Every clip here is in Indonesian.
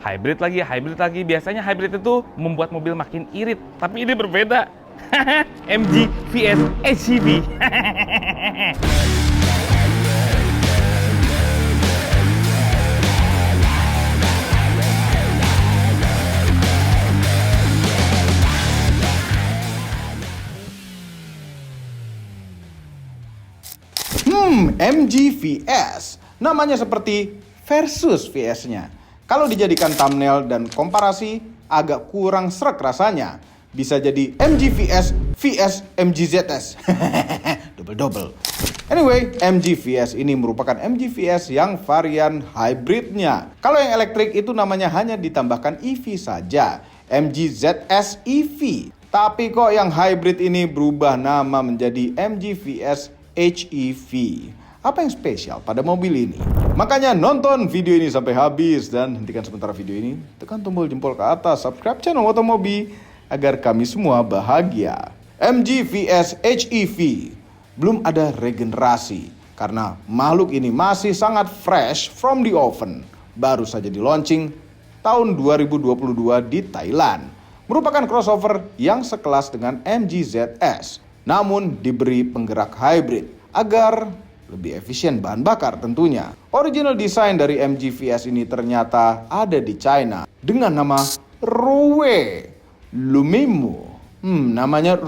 Hybrid lagi. Biasanya hybrid itu membuat mobil makin irit, tapi ini berbeda. MG vs HEV. MG VS. Namanya seperti versus VS-nya. Kalau dijadikan thumbnail dan komparasi, agak kurang srek rasanya. Bisa jadi MG VS vs MG ZS. Double-double. Anyway, MG VS ini merupakan MG VS yang varian hybridnya. Kalau yang elektrik itu namanya hanya ditambahkan EV saja. MG ZS EV. Tapi kok yang hybrid ini berubah nama menjadi MG VS HEV. Apa yang spesial pada mobil ini? Makanya nonton video ini sampai habis dan hentikan sementara video ini. Tekan tombol jempol ke atas, subscribe channel Motomobi agar kami semua bahagia. MG vs HEV. Belum ada regenerasi karena makhluk ini masih sangat fresh from the oven. Baru saja di launching tahun 2022 di Thailand. Merupakan crossover yang sekelas dengan MG ZS. Namun diberi penggerak hybrid agar lebih efisien bahan bakar tentunya. Original design dari MG VS ini ternyata ada di China dengan nama Rowe Lumimo. Namanya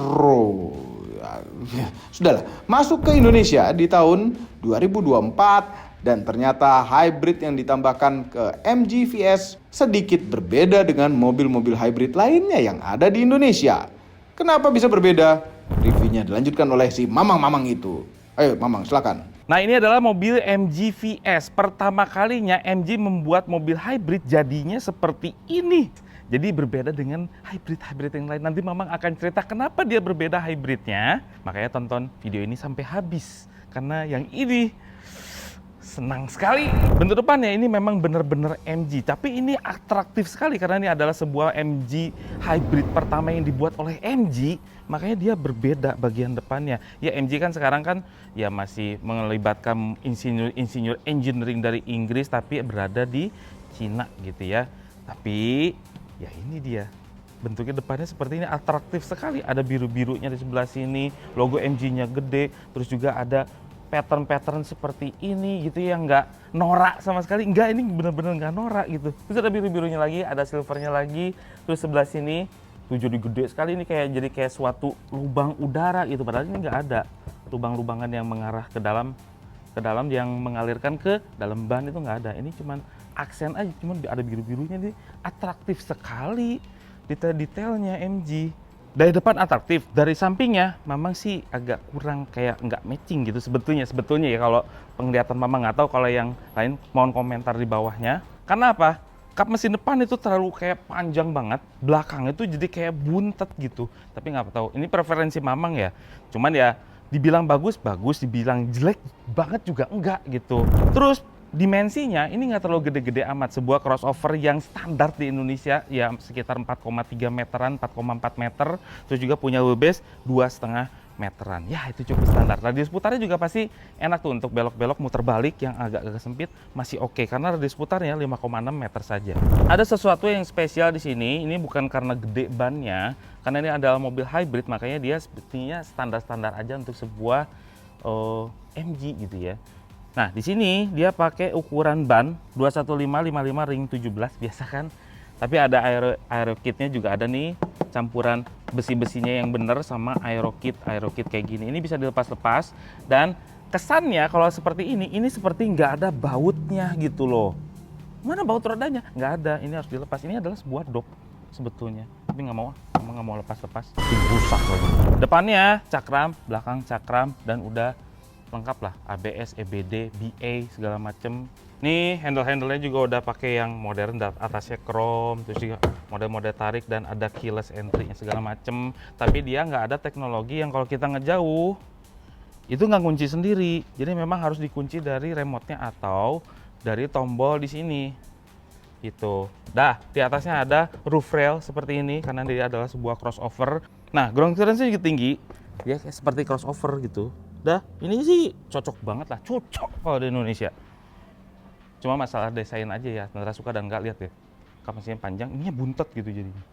Sudahlah, masuk ke Indonesia di tahun 2024 dan ternyata hybrid yang ditambahkan ke MG VS sedikit berbeda dengan mobil-mobil hybrid lainnya yang ada di Indonesia. Kenapa bisa berbeda? Reviewnya dilanjutkan oleh si Mamang-Mamang itu. Ayo Mamang, silakan. Nah, ini adalah mobil MG VS. Pertama kalinya MG membuat mobil hybrid jadinya seperti ini. Jadi berbeda dengan hybrid-hybrid yang lain. Nanti Mamang akan cerita kenapa dia berbeda hybridnya. Makanya tonton video ini sampai habis. Karena yang ini senang sekali. Bentuk depannya ini memang benar-benar MG. Tapi ini atraktif sekali karena ini adalah sebuah MG hybrid pertama yang dibuat oleh MG. Makanya dia berbeda bagian depannya. Ya MG kan sekarang kan ya masih melibatkan insinyur engineering dari Inggris tapi berada di Cina gitu ya. Tapi ya ini dia. Bentuknya depannya seperti ini, atraktif sekali. Ada biru-birunya di sebelah sini, logo MG-nya gede, terus juga ada pattern-pattern seperti ini gitu ya, nggak norak sama sekali. Nggak, ini bener-bener nggak norak gitu. Terus ada biru-birunya lagi, ada silvernya lagi, terus sebelah sini tuh jadi gede sekali, ini kayak suatu lubang udara gitu, padahal ini nggak ada lubang-lubangan yang mengarah ke dalam yang mengalirkan ke dalam ban, itu nggak ada. Ini cuman aksen aja, cuman ada biru-birunya, nih atraktif sekali detail-detailnya MG. Dari depan atraktif, dari sampingnya Mamang sih agak kurang, kayak nggak matching gitu sebetulnya ya, kalau penglihatan Mamang. Nggak tahu kalau yang lain, mohon komentar di bawahnya. Karena apa? Kap mesin depan itu terlalu kayak panjang banget, belakang itu jadi kayak buntet gitu. Tapi nggak tahu, ini preferensi Mamang ya. Cuman ya dibilang bagus, dibilang jelek banget juga enggak gitu. Terus dimensinya ini nggak terlalu gede-gede amat. Sebuah crossover yang standar di Indonesia ya sekitar 4,3 meteran, 4,4 meter. Terus juga punya wheelbase 2,5 meteran. Ya itu cukup standar. Radius putarnya juga pasti enak tuh untuk belok-belok muter balik yang agak sempit, masih oke karena radius putarnya 5,6 meter saja. Ada sesuatu yang spesial di sini. Ini bukan karena gede bannya, karena ini adalah mobil hybrid, makanya dia sepertinya standar-standar aja untuk sebuah MG gitu ya. Nah, di sini dia pakai ukuran ban 215/55 ring 17 biasa kan. Tapi ada aero kitnya juga ada nih, campuran besi-besinya yang bener sama aero kit kayak gini. Ini bisa dilepas-lepas dan kesannya kalau seperti ini seperti nggak ada bautnya gitu loh. Mana baut rodanya? Nggak ada, ini harus dilepas. Ini adalah sebuah dop sebetulnya. Tapi nggak mau lepas-lepas. Rusak lagi. Depannya cakram, belakang cakram, dan udah lengkap lah, ABS, EBD, BA segala macem. Nih handle-handlenya juga udah pakai yang modern, atasnya chrome, terus juga model-model tarik dan ada keyless entry segala macem. Tapi dia nggak ada teknologi yang kalau kita ngejauh itu nggak kunci sendiri. Jadi memang harus dikunci dari remote-nya atau dari tombol di sini. Gitu. Dah, di atasnya ada roof rail seperti ini karena dia adalah sebuah crossover. Nah, ground clearance-nya juga tinggi. Dia kayak seperti crossover gitu. Dah, ini sih cocok banget lah, cocok kalau di Indonesia. Cuma masalah desain aja ya, antara suka dan nggak, lihat ya. kapasitasnya panjang, ininya buntet gitu jadinya.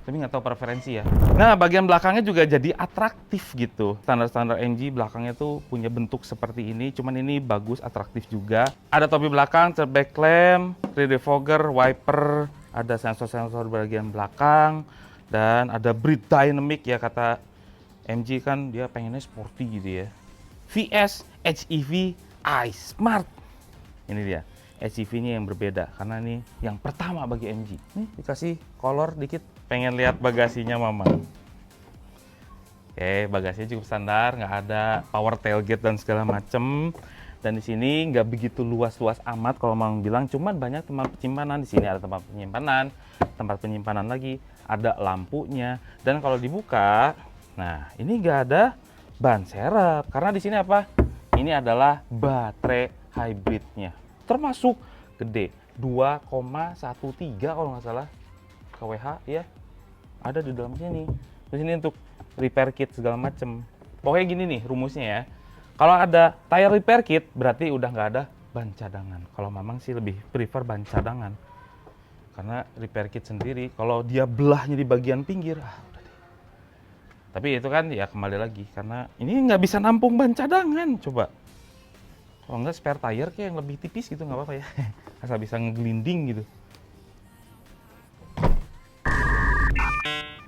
Tapi nggak tahu preferensi ya. Nah, bagian belakangnya juga jadi atraktif gitu. Standar-standar MG belakangnya tuh punya bentuk seperti ini, cuman ini bagus, atraktif juga. Ada topi belakang, back lamp, rear defogger, wiper, ada sensor-sensor bagian belakang, dan ada breathe dynamic ya, kata MG kan dia pengennya sporty gitu ya. VS HEV iSmart. Ini dia. HEV-nya yang berbeda karena ini yang pertama bagi MG. Nih dikasih color dikit. Pengen lihat bagasinya Mama. Oke, bagasinya cukup standar, nggak ada power tailgate dan segala macem. Dan di sini nggak begitu luas-luas amat kalau Mang bilang, cuman banyak tempat penyimpanan. Di sini ada tempat penyimpanan lagi, ada lampunya. Dan kalau dibuka, nah ini nggak ada ban serep karena di sini apa? Ini adalah baterai hybridnya, termasuk gede 2,13 kalau nggak salah kWh ya, ada di dalam sini. Terus ini untuk repair kit segala macem. Pokoknya gini nih rumusnya ya. Kalau ada tire repair kit berarti udah nggak ada ban cadangan. Kalau Mamang sih lebih prefer ban cadangan. Karena repair kit sendiri kalau dia belahnya di bagian pinggir, udah deh. Tapi itu kan ya kembali lagi karena ini nggak bisa nampung ban cadangan. Coba. Kalau nggak spare tire kayak yang lebih tipis gitu nggak apa-apa ya. Asal bisa ngeglinding gitu.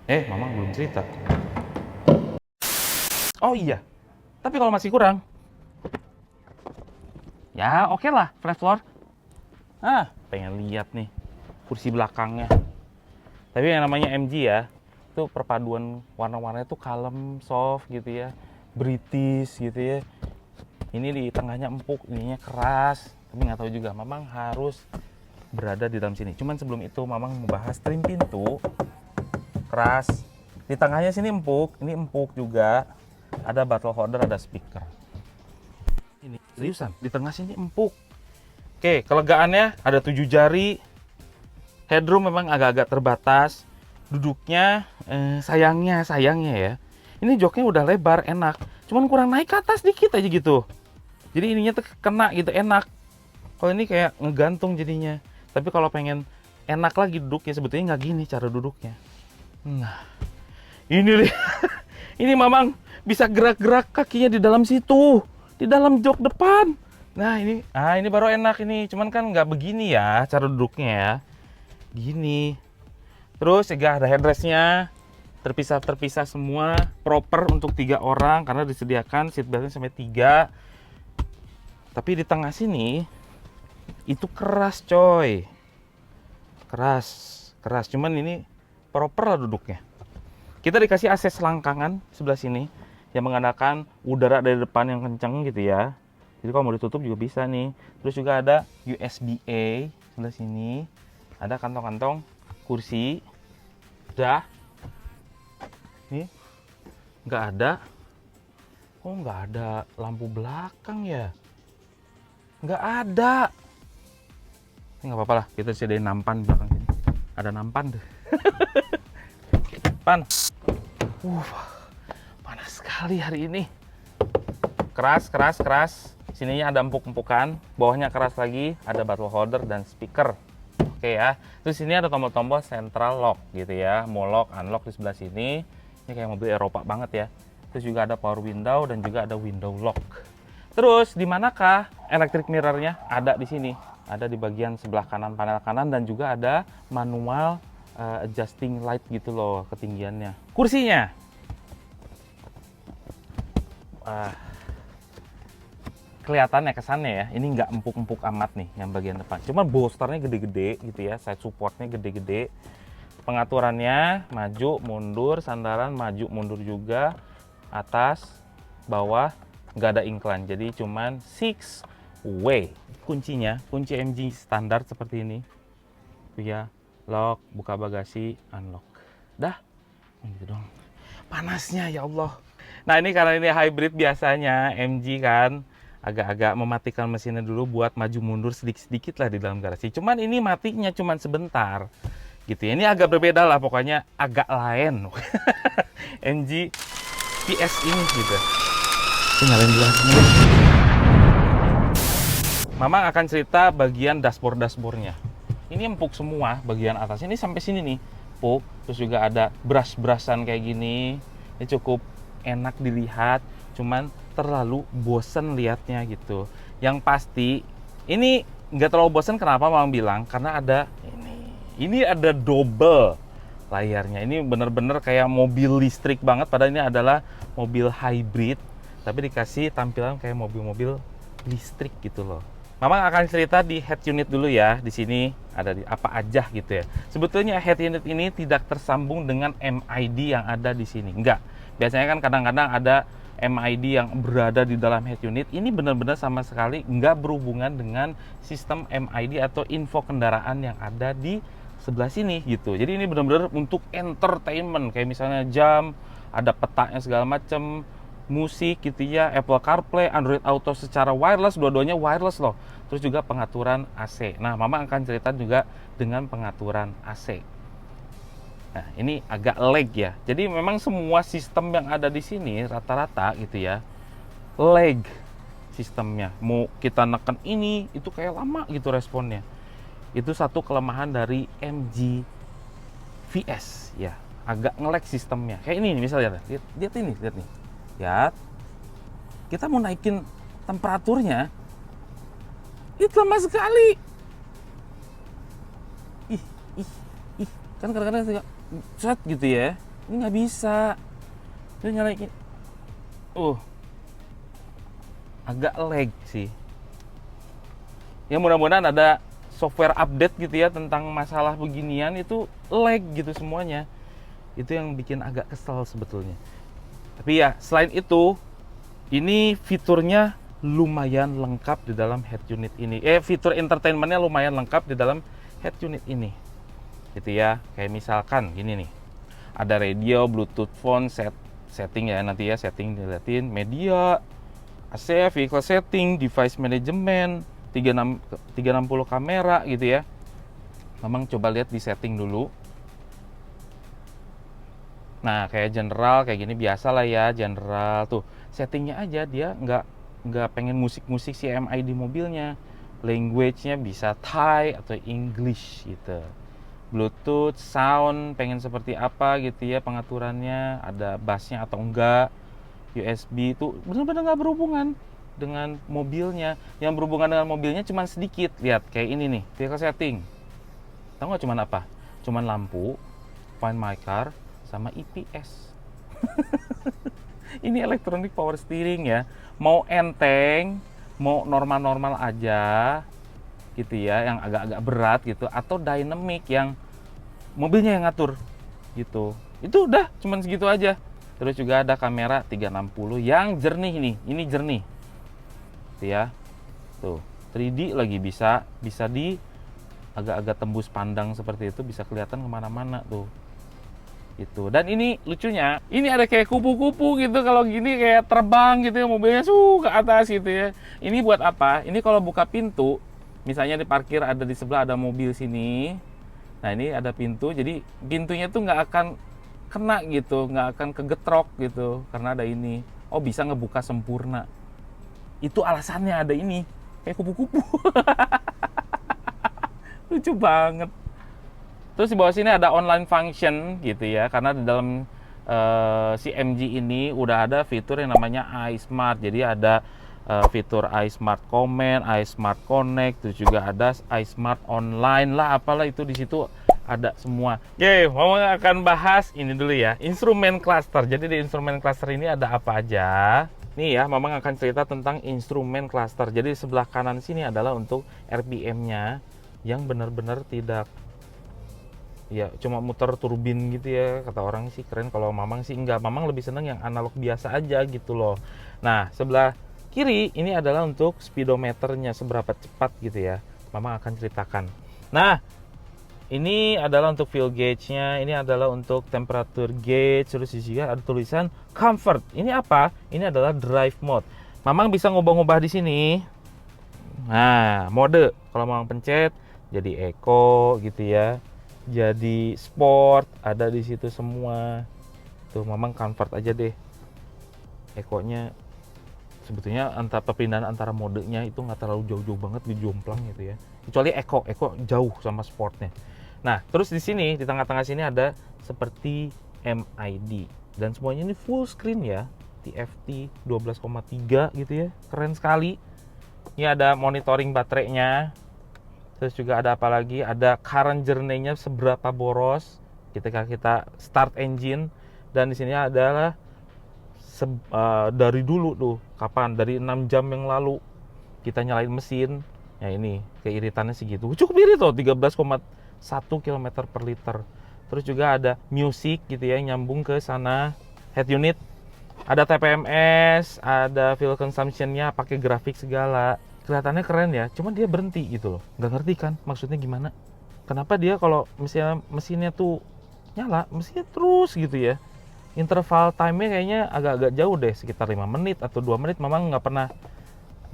Mamang belum cerita. Oh iya, tapi kalau masih kurang, ya oke lah, flat floor. Pengen lihat nih kursi belakangnya. Tapi yang namanya MG ya, itu perpaduan warna-warnanya tuh kalem, soft gitu ya, British gitu ya. Ini di tengahnya empuk, ininya keras. Tapi nggak tahu juga, Mamang harus berada di dalam sini. Cuman sebelum itu, Mamang membahas trim pintu. Keras. Di tengahnya sini empuk, ini empuk juga. Ada bottle holder, ada speaker. Ini seriusan, di tengah sini empuk. Oke, kelegaannya ada 7 jari. Headroom memang agak-agak terbatas. Duduknya sayangnya ya. Ini joknya udah lebar, enak. Cuman kurang naik ke atas dikit aja gitu. Jadi ininya tuh kena gitu, enak. Kalau ini kayak ngegantung jadinya. Tapi kalau pengen enak lagi duduknya, sebetulnya nggak gini cara duduknya. Nah, ini ini Mamang bisa gerak-gerak kakinya di dalam situ, di dalam jok depan. Nah ini baru enak ini. Cuman kan nggak begini ya cara duduknya ya, gini. Terus juga ada headrestnya, terpisah semua, proper untuk 3 orang karena disediakan seat beltnya sampai 3. Tapi di tengah sini itu keras coy, keras. Cuman ini proper lah duduknya. Kita dikasih AC selangkangan sebelah sini yang mengandalkan udara dari depan yang kenceng gitu ya. Jadi kalau mau ditutup juga bisa nih. Terus juga ada USB-A sebelah sini. Ada kantong-kantong kursi. Udah. Nih. Nggak ada. Kok nggak ada lampu belakang ya? Nggak ada. Nggak apa-apa lah. Kita sediain nampan belakang sini. Ada nampan deh. Panas sekali hari ini. Keras. Sininya ada empuk-empukan, bawahnya keras lagi, ada bottle holder dan speaker. Oke ya. Terus sini ada tombol-tombol central lock gitu ya, mau lock, unlock di sebelah sini. Ini kayak mobil Eropa banget ya. Terus juga ada power window dan juga ada window lock. Terus di manakah electric mirrornya? Ada di sini. Ada di bagian sebelah kanan, panel kanan, dan juga ada manual adjusting light gitu loh ketinggiannya. Kursinya. Kelihatannya kesannya ya, ini nggak empuk-empuk amat nih yang bagian depan. Cuma bolsternya gede-gede gitu ya, side supportnya gede-gede. Pengaturannya maju, mundur, sandaran maju, mundur juga. Atas, bawah, nggak ada incline. Jadi cuman 6 way. Kuncinya, kunci MG standar seperti ini. Ya, lock, buka bagasi, unlock. Dah, gitu dong. Panasnya ya Allah. Nah ini karena ini hybrid biasanya MG kan agak-agak mematikan mesinnya dulu buat maju mundur sedikit-sedikit lah di dalam garasi. Cuman ini matinya cuman sebentar gitu ya. Ini agak berbeda lah pokoknya, agak lain. MG PS ini gitu. Nyalain dulu. Mamang akan cerita bagian dashboardnya. ini empuk semua bagian atas ini sampai sini nih, empuk. Terus juga ada brush-brushan kayak gini. Ini cukup enak dilihat, cuman terlalu bosen liatnya gitu. Yang pasti ini nggak terlalu bosen, kenapa Mamang bilang? Karena ada ini ada double layarnya. Ini bener-bener kayak mobil listrik banget, padahal ini adalah mobil hybrid, tapi dikasih tampilan kayak mobil-mobil listrik gitu loh. Mamang akan cerita di head unit dulu ya. Di sini ada di apa aja gitu ya. Sebetulnya head unit ini tidak tersambung dengan MID yang ada di sini. Enggak. Biasanya kan kadang-kadang ada MID yang berada di dalam head unit. Ini benar-benar sama sekali nggak berhubungan dengan sistem MID atau info kendaraan yang ada di sebelah sini gitu. Jadi ini benar-benar untuk entertainment, kayak misalnya jam, ada petanya segala macam, musik gitu ya, Apple CarPlay, Android Auto secara wireless, dua-duanya wireless loh. Terus juga pengaturan AC. Nah, Mama akan cerita juga dengan pengaturan AC. Nah, ini agak lag ya. Jadi memang semua sistem yang ada di sini rata-rata gitu ya, lag sistemnya. Mau kita neken ini, itu kayak lama gitu responnya. Itu satu kelemahan dari MG VS ya. Agak nge-lag sistemnya. Kayak ini misalnya, lihat ini, lihat nih. Ya, kita mau naikin temperaturnya, itu lama sekali. Ih, kan kadang-kadang set gitu ya. Ini nggak bisa. Itu nyalain. Agak lag sih. Ya mudah-mudahan ada software update gitu ya tentang masalah beginian, itu lag gitu semuanya. Itu yang bikin agak kesel sebetulnya. Tapi ya, selain itu, ini fiturnya lumayan lengkap di dalam head unit ini. Fitur entertainmentnya lumayan lengkap di dalam head unit ini. Gitu ya, kayak misalkan gini nih. Ada radio, Bluetooth phone, setting ya nanti ya, setting dilihatin, media, AC, vehicle setting, device management, 360 kamera gitu ya. Memang coba lihat di setting dulu. Nah, kayak general kayak gini biasa lah ya, general tuh settingnya aja, dia nggak pengen musik-musik si MI di mobilnya. Language-nya bisa Thai atau English gitu. Bluetooth, sound pengen seperti apa gitu ya pengaturannya, ada bassnya atau enggak. USB itu benar-benar nggak berhubungan dengan mobilnya. Yang berhubungan dengan mobilnya cuma sedikit. Lihat kayak ini nih, vehicle setting. Tahu nggak cuman apa? Cuman lampu, Find My Car, sama EPS. Ini electronic power steering ya. Mau enteng, mau normal-normal aja gitu ya, yang agak-agak berat gitu, atau dynamic yang mobilnya yang ngatur gitu. Itu udah cuman segitu aja. Terus juga ada kamera 360 yang jernih nih. Ini jernih. Tuh ya. Tuh, 3D lagi bisa di agak-agak tembus pandang seperti itu, bisa kelihatan kemana-mana tuh. Gitu. Dan ini lucunya, ini ada kayak kupu-kupu gitu, kalau gini kayak terbang gitu ya, mobilnya ke atas gitu ya. Ini buat apa? Ini kalau buka pintu, misalnya di parkir ada di sebelah ada mobil sini. Nah, ini ada pintu, jadi pintunya tuh nggak akan kena gitu, nggak akan kegetrok gitu, karena ada ini. Oh, bisa ngebuka sempurna. Itu alasannya ada ini, kayak kupu-kupu. Lucu banget. Terus di bawah sini ada online function gitu ya, karena di dalam si MG ini udah ada fitur yang namanya iSmart. Jadi ada fitur iSmart Comment, iSmart Connect, terus juga ada iSmart Online lah, apalah itu di situ ada semua. Oke, Mama akan bahas ini dulu ya, instrumen cluster. Jadi di instrumen cluster ini ada apa aja? Nih ya, Mama akan cerita tentang instrumen cluster. Jadi di sebelah kanan sini adalah untuk RPM-nya yang benar-benar tidak, ya cuma muter turbin gitu ya, kata orang sih keren. Kalau Mamang sih enggak, Mamang lebih seneng yang analog biasa aja gitu loh. Nah, sebelah kiri ini adalah untuk speedometernya, seberapa cepat gitu ya, Mamang akan ceritakan. Nah, ini adalah untuk fuel gauge-nya, ini adalah untuk temperature gauge, terus juga ada tulisan comfort. Ini apa? Ini adalah drive mode. Mamang bisa ngubah-ngubah di sini. Nah, mode kalau Mamang pencet jadi eco gitu ya, jadi sport, ada di situ semua. Tuh, Mamang comfort aja deh. Eco-nya sebetulnya perpindahan antara modenya itu nggak terlalu jauh-jauh banget, di jomplang gitu ya. Kecuali Eco jauh sama sportnya. Nah, terus di sini di tengah-tengah sini ada seperti MID dan semuanya ini full screen ya, TFT 12,3 gitu ya, keren sekali. Ini ada monitoring baterainya. Terus juga ada apa lagi? Ada current journey-nya seberapa boros ketika kita start engine. Dan di sini adalah dari dulu tuh, kapan? Dari 6 jam yang lalu kita nyalain mesin. Ya ini, keiritannya segitu. Cukup irit loh, 13,1 km per liter. Terus juga ada music gitu ya, nyambung ke sana. Head unit, ada TPMS, ada fuel consumption-nya, pakai grafik segala. Kelihatannya keren ya, cuman dia berhenti gitu loh. Nggak ngerti kan maksudnya gimana? Kenapa dia kalau misalnya mesinnya tuh nyala, mesinnya terus gitu ya. Interval time-nya kayaknya agak-agak jauh deh, sekitar 5 menit atau 2 menit. Memang nggak pernah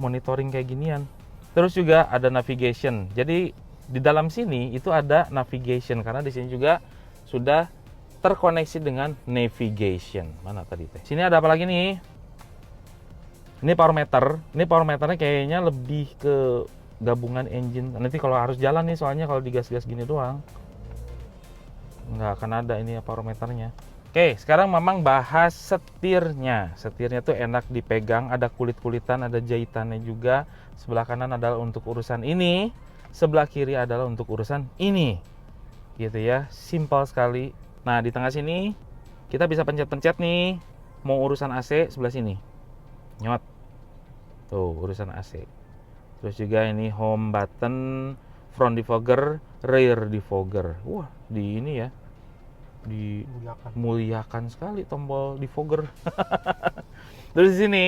monitoring kayak ginian. Terus juga ada navigation. Jadi di dalam sini itu ada navigation karena di sini juga sudah terkoneksi dengan navigation. Mana tadi teh? Sini ada apa lagi nih? Ini power meter. Ini power meternya kayaknya lebih ke gabungan engine. Nanti kalau harus jalan nih, soalnya kalau digas-gas gini doang nggak akan ada ini ya power meternya. Oke, sekarang Mamang bahas setirnya. Setirnya tuh enak dipegang, ada kulit-kulitan, ada jahitannya juga. Sebelah kanan adalah untuk urusan ini, sebelah kiri adalah untuk urusan ini. Gitu ya, simpel sekali. Nah, di tengah sini kita bisa pencet-pencet nih. Mau urusan AC sebelah sini. Nyot. Tuh, urusan AC. Terus juga ini home button, front defogger, rear defogger. Wah, di ini ya. Dimuliakan sekali tombol defogger. Terus di sini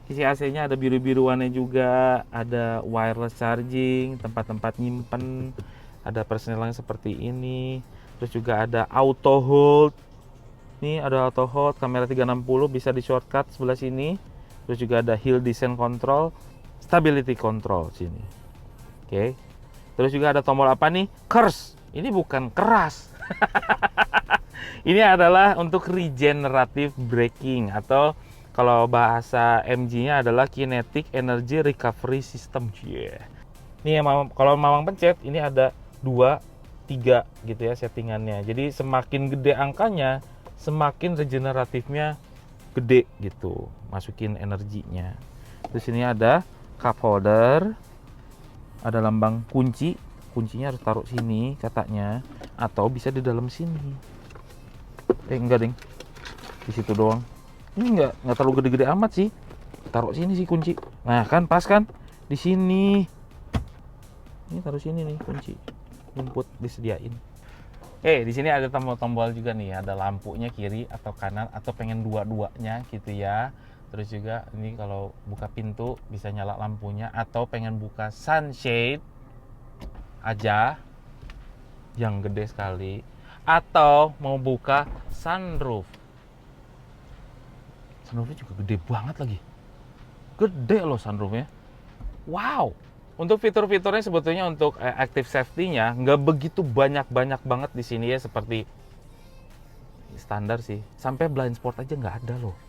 isi AC-nya ada biru-biruannya juga, ada wireless charging, tempat-tempat nyimpen, ada persneling seperti ini. Terus juga ada auto hold. Nih ada auto hold, kamera 360 bisa di shortcut sebelah sini. Terus juga ada hill descent control, stability control sini. Oke. Terus juga ada tombol apa nih? Curse. Ini bukan keras. Ini adalah untuk regenerative braking atau kalau bahasa MG-nya adalah kinetic energy recovery system. Yeah. Nih kalau Mamang pencet ini ada 2, 3 gitu ya settingannya. Jadi semakin gede angkanya, semakin regeneratifnya gede gitu. Masukin energinya. Terus ini ada cup holder. Ada lambang kunci. Kuncinya harus taruh sini katanya, atau bisa di dalam sini. Enggak ding, di situ doang. Ini nggak terlalu gede-gede amat sih. Taruh sini sih kunci. Nah kan pas kan di sini. Ini taruh sini nih kunci. Input disediain. Di sini ada tombol-tombol juga nih. Ada lampunya kiri atau kanan atau pengen dua-duanya gitu ya. Terus juga ini kalau buka pintu bisa nyala lampunya atau pengen buka sunshade aja yang gede sekali atau mau buka sunroof. Sunroofnya juga gede banget lagi. Gede loh sunroofnya. Wow. Untuk fitur-fiturnya sebetulnya untuk active safety-nya nggak begitu banyak-banyak banget di sini ya, seperti standar sih. Sampai blind spot aja nggak ada loh.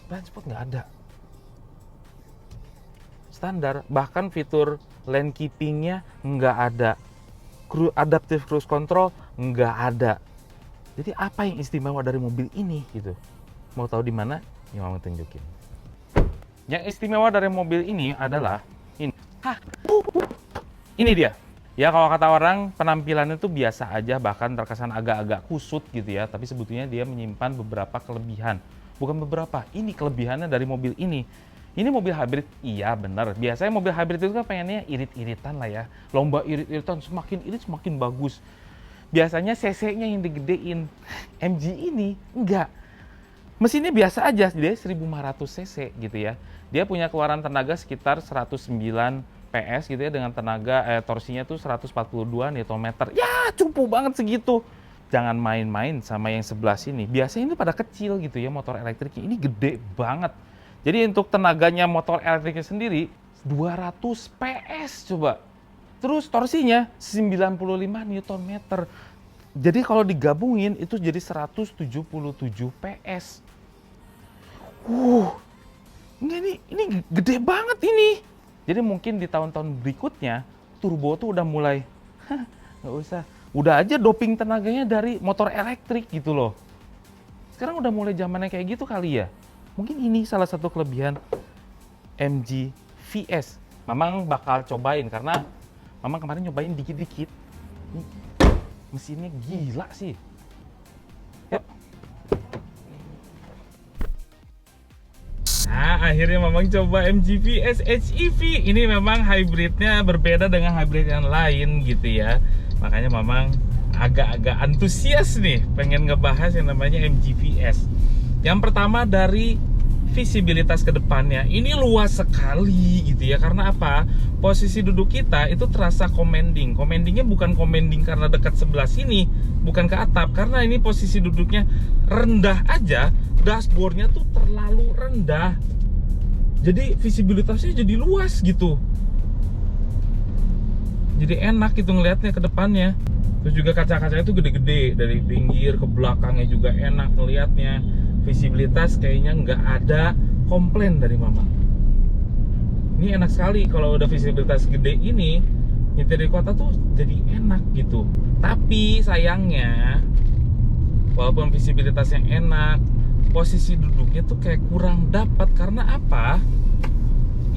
Blind spot nggak ada. Standar. Bahkan fitur lane keeping-nya nggak ada. Adaptive cruise control nggak ada. Jadi apa yang istimewa dari mobil ini gitu? Mau tahu di mana? Ini mau tunjukin. Yang istimewa dari mobil ini adalah ini. Ini dia. Ya kalau kata orang penampilannya tuh biasa aja, bahkan terkesan agak-agak kusut gitu ya. Tapi sebetulnya dia menyimpan beberapa kelebihan. Bukan beberapa, ini kelebihannya dari mobil ini. Ini mobil hybrid, iya bener. Biasanya mobil hybrid itu kan pengennya irit-iritan lah ya. Lomba irit-iritan, semakin irit semakin bagus. Biasanya cc-nya yang digedein. MG ini enggak. Mesinnya biasa aja, dia 1500 cc gitu ya. Dia punya keluaran tenaga sekitar 109 PS gitu ya, dengan tenaga torsinya tuh 142 Nm. Ya, cukup banget segitu. Jangan main-main sama yang sebelah sini. Biasanya ini pada kecil gitu ya motor elektriknya. Ini gede banget. Jadi untuk tenaganya motor elektriknya sendiri 200 PS coba. Terus torsinya 95 Nm. Jadi kalau digabungin itu jadi 177 PS. Ini gede banget ini. Jadi mungkin di tahun-tahun berikutnya turbo tuh udah mulai, nggak usah. Udah aja doping tenaganya dari motor elektrik gitu loh. Sekarang udah mulai zamannya kayak gitu kali ya. Mungkin ini salah satu kelebihan MG VS. Mamang bakal cobain karena Mamang kemarin nyobain dikit-dikit. Ini mesinnya gila sih. Yuk. Nah, akhirnya Mamang coba MG VS HEV. Ini memang hybridnya berbeda dengan hybrid yang lain gitu ya. Makanya Mamang agak-agak antusias nih pengen ngebahas yang namanya MG VS. Yang pertama dari visibilitas ke depannya, ini luas sekali gitu ya. Karena apa? Posisi duduk kita itu terasa commanding. Commandingnya bukan commanding karena dekat sebelah sini, bukan ke atap. Karena ini posisi duduknya rendah aja, dashboardnya tuh terlalu rendah. Jadi visibilitasnya jadi luas gitu. Jadi enak gitu ngelihatnya ke depannya. Terus juga kaca-kacanya itu gede-gede, dari pinggir ke belakangnya juga enak ngelihatnya. Visibilitas kayaknya nggak ada komplain dari Mama. Ini enak sekali kalau udah visibilitas gede ini, nyetir di kota tuh jadi enak gitu. Tapi sayangnya, walaupun visibilitasnya enak, posisi duduknya tuh kayak kurang dapat. Karena apa?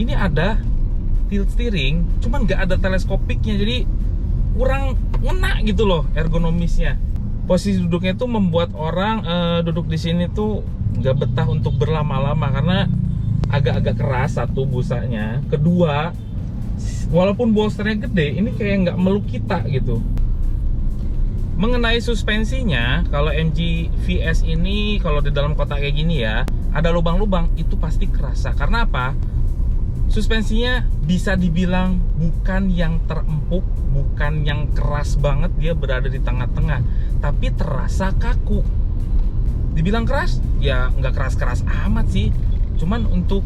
Ini ada tilt steering, cuman nggak ada teleskopiknya, jadi kurang ngena gitu loh ergonomisnya. Posisi duduknya tuh membuat orang duduk di sini tuh nggak betah untuk berlama-lama karena agak-agak keras satu busanya. Kedua, walaupun bolsternya gede, ini kayak nggak meluk kita gitu. Mengenai suspensinya, kalau MG VS ini kalau di dalam kota kayak gini ya, ada lubang-lubang, itu pasti kerasa. Karena apa? Suspensinya bisa dibilang bukan yang terempuk, bukan yang keras banget, dia berada di tengah-tengah, tapi terasa kaku. Dibilang keras, ya nggak keras-keras amat sih. Cuman untuk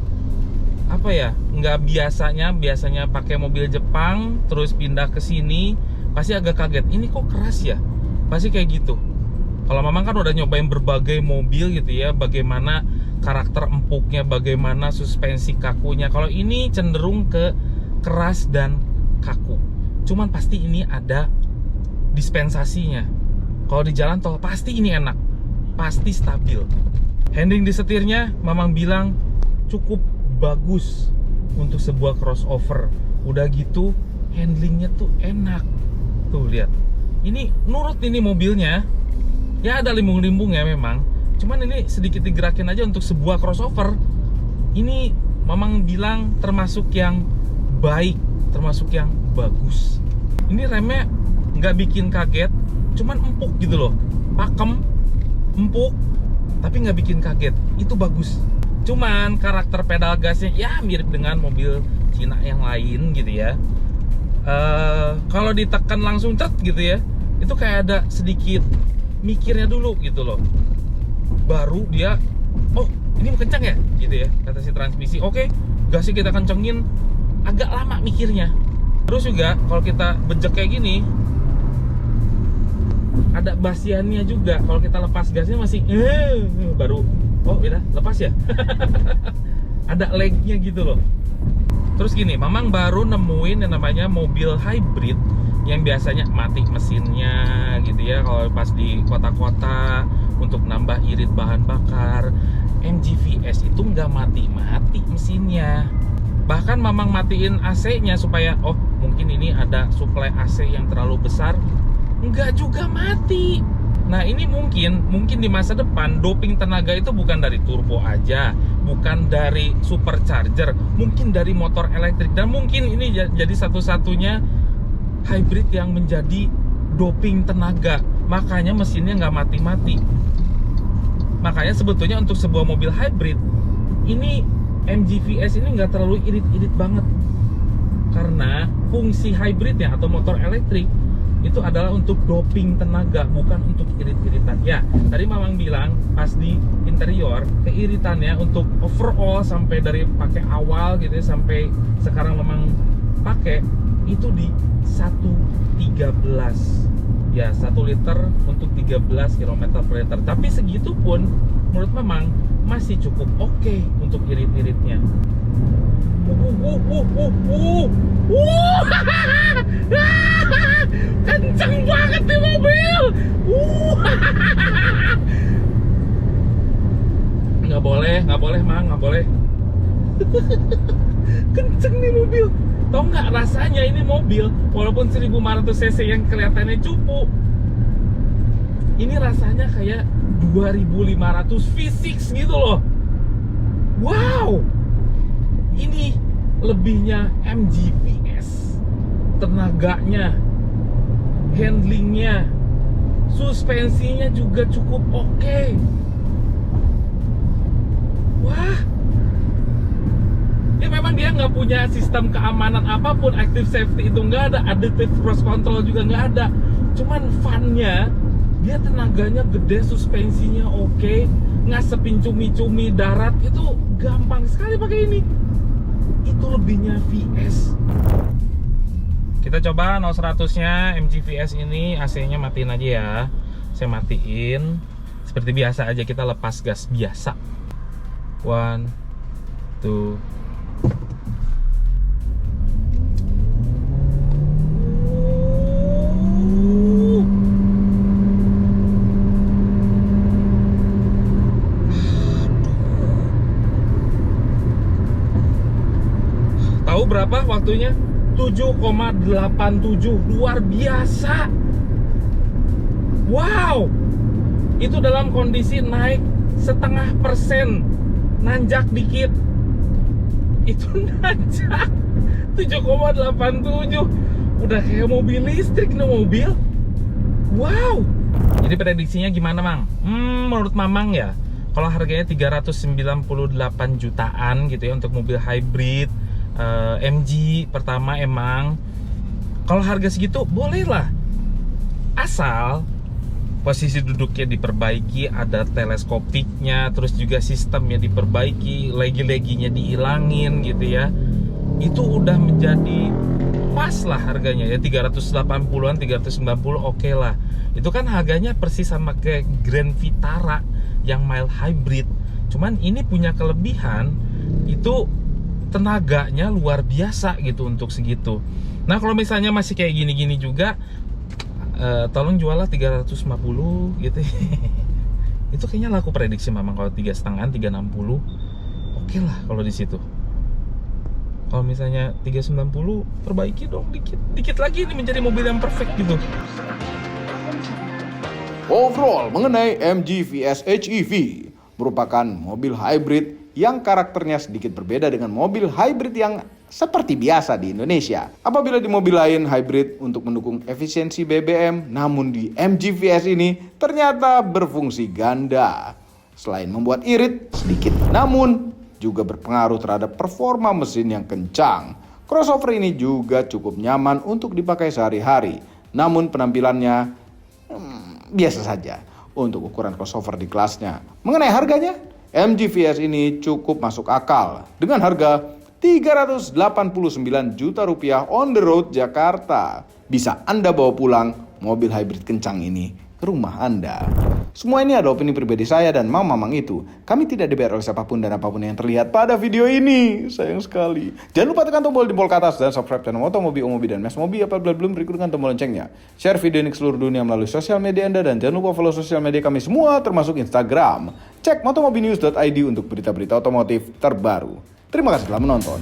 apa ya, nggak biasanya pakai mobil Jepang terus pindah ke sini, pasti agak kaget. Ini kok keras ya? Pasti kayak gitu. Kalau Mamang kan udah nyobain berbagai mobil gitu ya, bagaimana karakter empuknya, bagaimana suspensi kakunya. Kalau ini cenderung ke keras dan kaku. Cuman pasti ini ada dispensasinya. Kalau di jalan tol pasti ini enak, pasti stabil. Handling di setirnya Mamang bilang cukup bagus untuk sebuah crossover. Udah gitu handlingnya tuh enak. Tuh lihat. Ini nurut ini mobilnya. Ya ada limbung-limbung ya memang. Cuman ini sedikit digerakin aja untuk sebuah crossover. Ini Mamang bilang termasuk yang baik, termasuk yang bagus. Ini remnya nggak bikin kaget, cuman empuk gitu loh. Pakem, empuk, tapi nggak bikin kaget. Itu bagus. Cuman karakter pedal gasnya ya mirip dengan mobil Cina yang lain gitu ya. Kalau ditekan langsung cet gitu ya, itu kayak ada sedikit mikirnya dulu gitu loh. Baru dia, oh ini mau kencang ya gitu ya, kata si transmisi. Oke, gasnya kita kencengin, agak lama mikirnya. Terus juga kalau kita bejek kayak gini, ada basiannya juga. Kalau kita lepas gasnya masih baru, oh udah lepas ya. Ada lagnya gitu loh. Terus gini, Mamang baru nemuin yang namanya mobil hybrid yang biasanya mati mesinnya gitu ya kalau pas di kota-kota untuk nambah irit bahan bakar. MG VS itu nggak mati-mati mesinnya. Bahkan Mamang matiin AC-nya supaya oh mungkin ini ada suplai AC yang terlalu besar, nggak juga mati. Nah ini mungkin di masa depan doping tenaga itu bukan dari turbo aja, bukan dari supercharger, mungkin dari motor elektrik, dan mungkin ini jadi satu-satunya hybrid yang menjadi doping tenaga. Makanya mesinnya nggak mati-mati. Makanya sebetulnya untuk sebuah mobil hybrid ini MG VS ini nggak terlalu irit-irit banget, karena fungsi hybridnya atau motor elektrik itu adalah untuk doping tenaga, bukan untuk irit-iritan. Ya, tadi Mamang bilang pas di interior keiritannya untuk overall sampai dari pakai awal gitu ya, sampai sekarang Mamang pakai itu di 113. Ya, 1 liter untuk 13 km per liter. Tapi segitu pun menurut Mamang masih cukup oke untuk irit-iritnya. Kenceng banget nih mobil. Nggak boleh Mang, nggak boleh. Kenceng nih mobil. Tau nggak rasanya ini mobil, walaupun 1500 cc yang kelihatannya cupu, ini rasanya kayak 2500 V6 gitu loh. Wow, ini lebihnya MG VS. Tenaganya, handlingnya, suspensinya juga cukup oke. Wah, ya memang dia nggak punya sistem keamanan apapun, active safety itu nggak ada, adaptive cruise control juga nggak ada. Cuman funnya, dia tenaganya gede, suspensinya oke, ngasepin cumi-cumi darat itu gampang sekali pakai ini. Itu lebihnya VS. Kita coba 0-100-nya MG VS ini, AC-nya matiin aja ya. Saya matiin. Seperti biasa aja, kita lepas gas biasa. 1, 2. Tahu berapa waktunya? 7,87, luar biasa. Wow, itu dalam kondisi naik 0,5%, nanjak dikit. Itu nanjak 7,87, udah kayak mobil listrik nih mobil. Wow. Jadi prediksinya gimana Mang? Menurut Mamang ya, kalau harganya 398 jutaan gitu ya untuk mobil hybrid MG pertama, emang kalau harga segitu boleh lah, asal posisi duduknya diperbaiki, ada teleskopiknya, terus juga sistemnya diperbaiki, legi-leginya dihilangin gitu ya, itu udah menjadi pas lah harganya ya. 380-an, 390 oke lah. Itu kan harganya persis sama kayak Grand Vitara yang mild hybrid, cuman ini punya kelebihan itu tenaganya luar biasa gitu untuk segitu. Nah kalau misalnya masih kayak gini-gini juga, tolong juallah 350 gitu. Itu kayaknya laku prediksi Mamang kalau 3,5-an, 360 oke lah kalau di situ. Kalau misalnya 390, perbaiki dong dikit lagi, ini menjadi mobil yang perfect gitu. Overall, mengenai MG VS HEV, merupakan mobil hybrid yang karakternya sedikit berbeda dengan mobil hybrid yang seperti biasa di Indonesia. Apabila di mobil lain hybrid untuk mendukung efisiensi BBM, namun di MG VS ini ternyata berfungsi ganda. Selain membuat irit sedikit, namun juga berpengaruh terhadap performa mesin yang kencang. Crossover ini juga cukup nyaman untuk dipakai sehari-hari, namun penampilannya biasa saja untuk ukuran crossover di kelasnya. Mengenai harganya, MG VS ini cukup masuk akal dengan harga 389 juta rupiah on the road Jakarta. Bisa Anda bawa pulang mobil hybrid kencang ini ke rumah Anda. Semua ini adalah opini pribadi saya dan Mamang itu. Kami tidak dibayar oleh siapapun dan apapun yang terlihat pada video ini. Sayang sekali. Jangan lupa tekan tombol jempol ke atas dan subscribe channel Motomobi, Omobi, dan Mesmobi apabila belum berikut dengan tombol loncengnya. Share video ini ke seluruh dunia melalui sosial media Anda dan jangan lupa follow sosial media kami semua termasuk Instagram. Cek motomobinews.id untuk berita-berita otomotif terbaru. Terima kasih telah menonton.